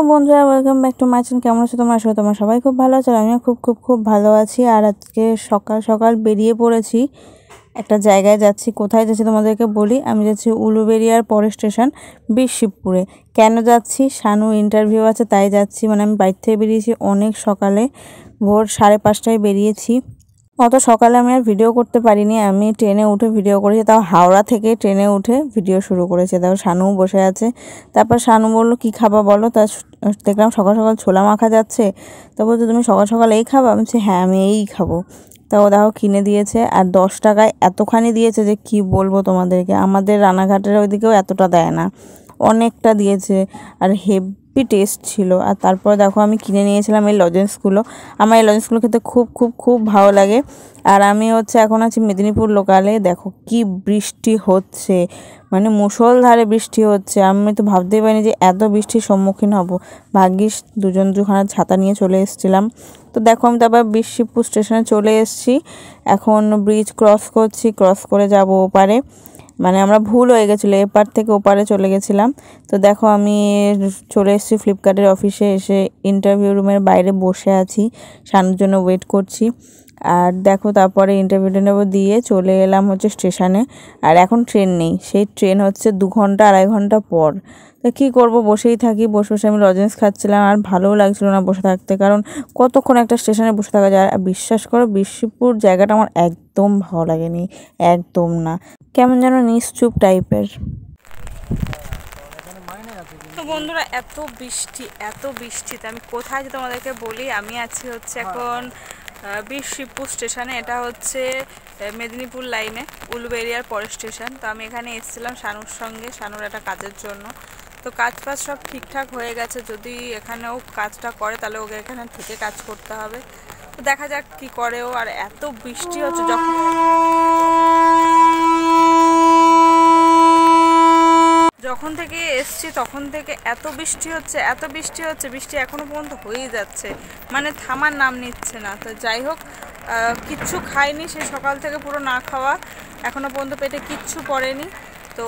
বন্ধুরা, welcome back to my channel. কেমন আছো তোমরা? আসলে তোমরা সবাই খুব ভালো আছো, আমিও খুব ভালো আছি। আর আজকে সকাল সকাল বেরিয়ে পড়েছি, একটা জায়গায় যাচ্ছি। কোথায় যাচ্ছি তোমাদেরকে বলি। আমি যাচ্ছি উলুবেড়িয়ার পরের স্টেশন বিশিবপুরে। কেন যাচ্ছি? শানু ইন্টারভিউ আছে তাই যাচ্ছি। মানে আমি বাড়ি থেকে বেরিয়েছি অনেক সকালে, ভোর 5:30টায় বেরিয়েছি। অত সকালে আমি আর ভিডিও করতে পারিনি, আমি ট্রেনে উঠে ভিডিও করেছি, তাও হাওড়া থেকে ট্রেনে উঠে ভিডিও শুরু করেছে। তারপর শানুও বসে আছে। তারপর শানু বললো কী খাবা বলো। তা দেখলাম সকাল সকাল ছোলা মাখা যাচ্ছে। তো বলছে তুমি সকাল সকাল এই খাবা? আমি বলছি হ্যাঁ আমি এই খাবো। তা ও দেখো কিনে দিয়েছে, আর 10 টাকায় এতখানি দিয়েছে যে কি বলবো তোমাদেরকে। আমাদের রানাঘাটের ওইদিকেও এতটা দেয় না, অনেকটা দিয়েছে, আর হেভি টেস্ট ছিল। আর তারপর দেখো আমি কিনে নিয়েছিলাম এই লজেন্সগুলো। আমার এই লজেন্সগুলো খেতে খুব ভালো লাগে। আর আমি এখন আছি মেদিনীপুর লোকালে। দেখো কি বৃষ্টি হচ্ছে, মানে মুষলধারে বৃষ্টি হচ্ছে। আমি তো ভাবতেই পারিনি যে এত বৃষ্টির সম্মুখীন হব। ভাগ্যিস দুখানা ছাতা নিয়ে চলে এসেছিলাম। তো দেখো আমি তারপর বিশিবপুর স্টেশনে চলে এসেছি। এখন ব্রিজ ক্রস করছি, ক্রস করে যাব ওপারে। মানে আমরা ভুল হয়ে গেছিলো, এপার থেকে ওপারে চলে গেছিলাম। তো দেখো আমি চলে এসেছি ফ্লিপকার্টের অফিসে। এসে ইন্টারভিউ রুমের বাইরে বসে আছি, শানুর জন্য ওয়েট করছি। আর দেখো তারপরে ইন্টারভিউ দিয়ে চলে এলাম স্টেশনে। আর এখন ট্রেন নেই, সেই ট্রেন 2-2.5 ঘন্টা পর। তো কী করব, বসেই থাকি। বসে বসে আমি লজেন্স খাচ্ছিলাম, আর ভালোও লাগছিল না বসে থাকতে, কারণ কতক্ষণ একটা স্টেশনে বসে থাকা যায়। আর বিশ্বাস করো বিশিবপুর জায়গাটা আমার একদম ভালো লাগেনি, একদম না। কেমন যেন নিশ্চুপ টাইপের। তো বন্ধুরা, এত বৃষ্টিতে আমি কোথায় যে তোমাদেরকে বলি। আমি আছি এখন বিশিবপুর স্টেশনে। এটা মেদিনীপুর লাইনে উলুবেড়িয়ার পরের স্টেশন। তো আমি এখানে এসেছিলাম শানুর সঙ্গে, শানুর একটা কাজের জন্য। তো কাজ সব ঠিকঠাক হয়ে গেছে। যদি এখানেও কাজটা করে তাহলে ওকে এখানে থেকে কাজ করতে হবে। তো দেখা যাক কি করে ও। আর এত বৃষ্টি হচ্ছে, যখন থেকে এসছি তখন থেকে এত বৃষ্টি হচ্ছে, বৃষ্টি এখনো পর্যন্ত হয়েই যাচ্ছে, মানে থামার নাম নিচ্ছে না। তো যাই হোক, কিচ্ছু খাইনি সেই সকাল থেকে, পুরো না খাওয়া, এখনো পর্যন্ত পেটে কিচ্ছু পড়েনি। তো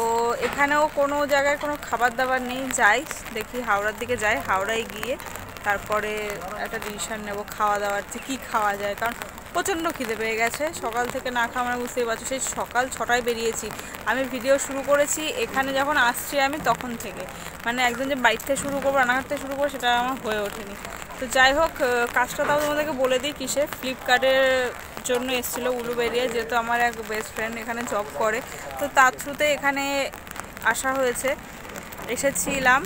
এখানেও কোনো জায়গায় কোনো খাবার দাবার নেই। যাই দেখি, হাওড়ার দিকে যাই, হাওড়ায় গিয়ে তারপরে একটা ডিসিশন নেব খাওয়া দাওয়ার যে কী খাওয়া যায়। কারণ প্রচণ্ড খিদে পেয়ে গেছে, সকাল থেকে না খাওয়া মানে বুঝতেই পারছো। সেই সকাল 6টায় বেরিয়েছি আমি, ভিডিও শুরু করেছি এখানে যখন আসছি আমি তখন থেকে। মানে একদম যে বাইক থেকে শুরু করবো, রান্নাঘাট থেকে শুরু করবো, সেটা আমার হয়ে ওঠেনি। তো যাই হোক, কাজটা তাও তোমাদেরকে বলে দিই কিসে। ফ্লিপকার্টের জন্য এসেছিলো উলুবেড়িয়া, যেহেতু আমার এক বেস্ট ফ্রেন্ড এখানে জব করে। তো তার থ্রুতে এখানে আসা হয়েছে, এসেছিলাম।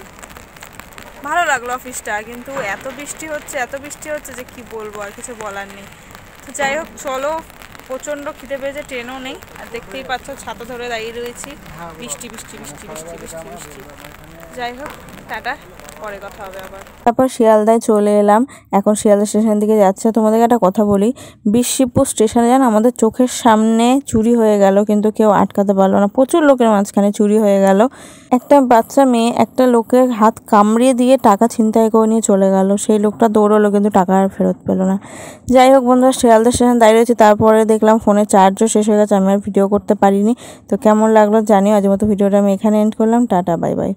ভালো লাগলো অফিসটা, কিন্তু এত বৃষ্টি হচ্ছে যে কি বলবো, আর কিছু বলার নেই। তো যাই হোক চলো, প্রচণ্ড খিদে পেয়েছে, ট্রেনও নেই। আর দেখতেই পাচ্ছ ছাতা ধরে দাঁড়িয়ে রয়েছি, বৃষ্টি। যাই হোক, টাটা, পরে কথা হবে আবার। তারপর শিয়ালদায় চলে এলাম, এখন শিয়ালদা স্টেশনের দিকে যাচ্ছে। তোমাদেরকে একটা কথা বলি, বিশিবপুর স্টেশনে যেন আমাদের চোখের সামনে চুরি হয়ে গেল, কিন্তু কেউ আটকাতে পারলো না। প্রচুর লোকের মাঝখানে চুরি হয়ে গেল। একটা বাচ্চা মেয়ে একটা লোকের হাত কামড়িয়ে দিয়ে টাকা ছিনতাই করে নিয়ে চলে গেল। সেই লোকটা দৌড়লো, কিন্তু টাকা আর ফেরত পেলো না। যাই হোক বন্ধুরা, শিয়ালদা স্টেশন দাঁড়িয়ে রয়েছে। তারপরে দেখলাম ফোনের চার্জও শেষ হয়ে গেছে, আমি আর ভিডিও করতে পারিনি। তো কেমন লাগলো জানিও। আজকের মতো ভিডিওটা আমি এখানে এন্ড করলাম। Tata, bye bye.